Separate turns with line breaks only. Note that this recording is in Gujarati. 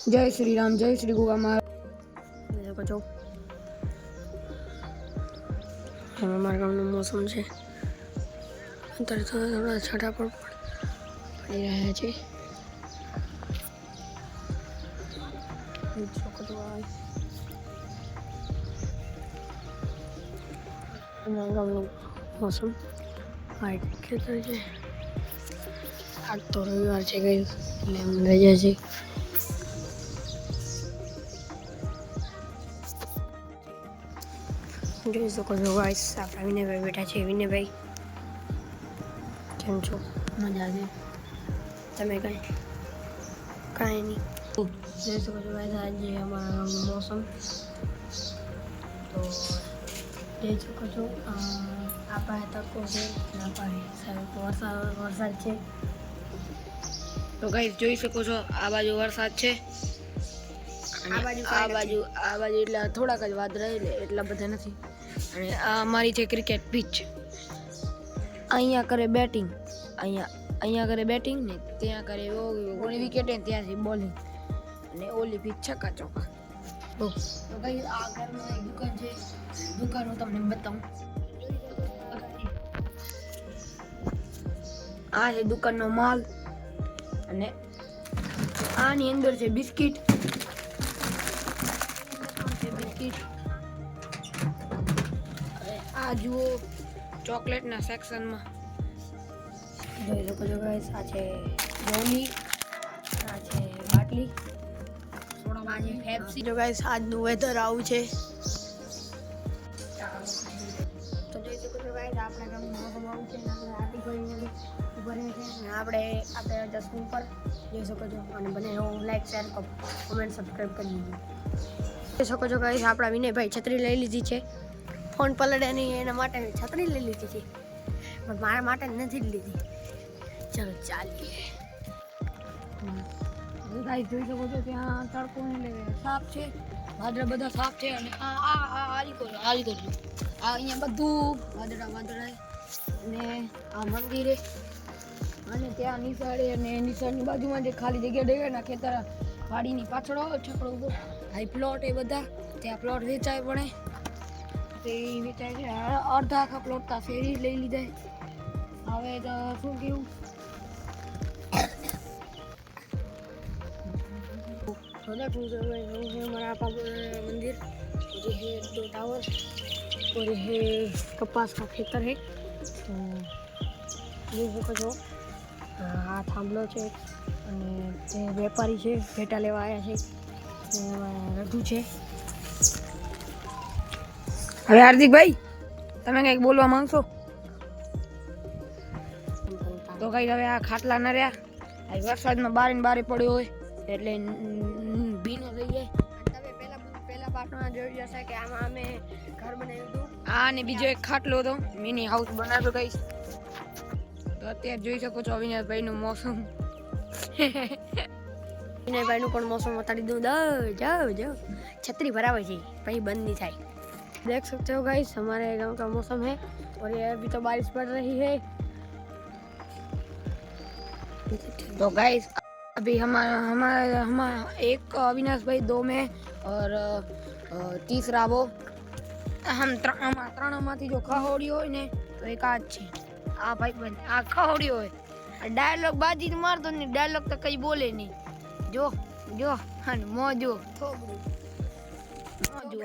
जय श्री राम, जय श्री गोगा महाराज। देखो जो हमारे गाँव में मौसम है અત્યારે તો થોડા છાંટા પડી રહ્યા છે। ગામનું મોસમ આ ખેતર છે। આજ તો રવિવાર છે ગઈ એટલે એમ રજા છે। જોઈ શકો છો ગાઈસ, આપણા વિનયભાઈ બેઠા છે। વિનયભાઈ કેમ છો? મજા છે? તમે કાંઈ નહીં? જોઈ શકો છો ગાઈસ, આજે અમારા ગામનું મોસમ તો જોઈ શકો છો। આ પાસે તડકો છે, આ પાસે વરસાદ છે। તો ગાઈસ જોઈ શકો છો, આ બાજુ વરસાદ છે, આ બાજુ એટલે થોડાક જ વાદળા, એટલા બધા નથી। અને આ અમારી છે ક્રિકેટ પિચ। અહીંયા કરે બેટિંગ, અહીંયા કરે બેટિંગ ને ત્યાં કરે ઓલી વિકેટ ને ત્યાંથી બોલિંગ, અને ઓલી પિચ છક્કા ચોક્કા। તો ભાઈ આ ઘરમાં એક દુકાન છે, દુકાન હું તમને બતાવું। આ છે દુકાનનો માલ, અને આની અંદર છે બિસ્કિટ। આ જુઓ ચોકલેટના સેક્શનમાં જોઈ શકો છો ગાઈસ, આ છે રોલી, આ છે બાટલી, આ છે પેપ્સી। જો ગાઈસ આજનું વેધર આવું છે। તો જોઈ શકો છો ગાઈસ, આપણા ગામનું મોસમ આવું છે, આપણે આરતી કરીને ઉભા રહે છે, અને આપણે જશું ઉપર જોઈ શકો છો। અને બને લાઈક શેર કોમેન્ટ સબસ્ક્રાઈબ કરી દીધું। જોઈ શકો છો ગાઈસ, આપણા વિનયભાઈ છત્રી લઈ લીધી છે। ફોન પલળે નહીં એના માટે છત્રી લઈ લીધી છે, પણ મારા માટે નથી લીધી। ચાલો ચાલીએ। ગાઈસ જોઈ શકો છો, ત્યાં તડકો એટલે સાફ છે, વાદળા બધા સાફ છે, અને હારી કરજો આ અહીંયા બધું વાદળા, અને આ મંદિરે, અને ત્યાં નિશાળે, અને નિશાળની બાજુમાં જે ખાલી જગ્યા દેખાયના ખેતર વાડીની પાછળ છકડો ઉભો હાઈ પ્લોટ, એ બધા ત્યાં પ્લોટ વેચાય પડે, તે વેચાય છે। અડધા આખા પ્લોટ તા શેરી લઈ લીધા। હવે તો શું કેવું, हमारा मंदिर, ये है 2 टावर, और ये है कपास का खेतर है। तो ये देखो जो आ थांबलो છે, અને જે વેપારી છે ભેટા લેવા આવ્યા છે, રઘુ છે। હવે હાર્દિકભાઈ તમે કંઈક બોલવા માંગશો? તો કઈ હવે આ ખાટલા ના રહ્યા, આ વરસાદમાં બારે પડ્યો હોય એટલે ભીનો થઈ જાય। તમે પહેલા પાર્ટમાં જોઈ જશે કે આમાં અમે ઘર બનાવ્યું હતું, આ ને બીજો એક ખાટલો હતો, મિની હાઉસ બનાવ્યો ગાઈસ। તો અત્યારે જોઈ શકો છો અવિનાશભાઈ નું મોસમ, વિનયભાઈ નું પણ મોસમ બતાડી દઉં। જાओ छतरी भरावे છે, પછી બંધ नहीं થાય। देख सकते हो गाइस, हमारे गांव का मौसम है, और ये अभी तो बारिश पड़ रही है। तो गाइस अभी हमारा एक अविनाश भाई 2 में, और तीसरा वो हम ત્રણમાંથી જો ખહોડી હોય ને તો એક આ જ છે। આ ભાઈ બંધ આ ખહોડી હોય, ડાયલોગ બાજી મારતો ને, ડાયલોગ તો કઈ બોલે નહીં। જો અને મોજો થોબડું મોજો।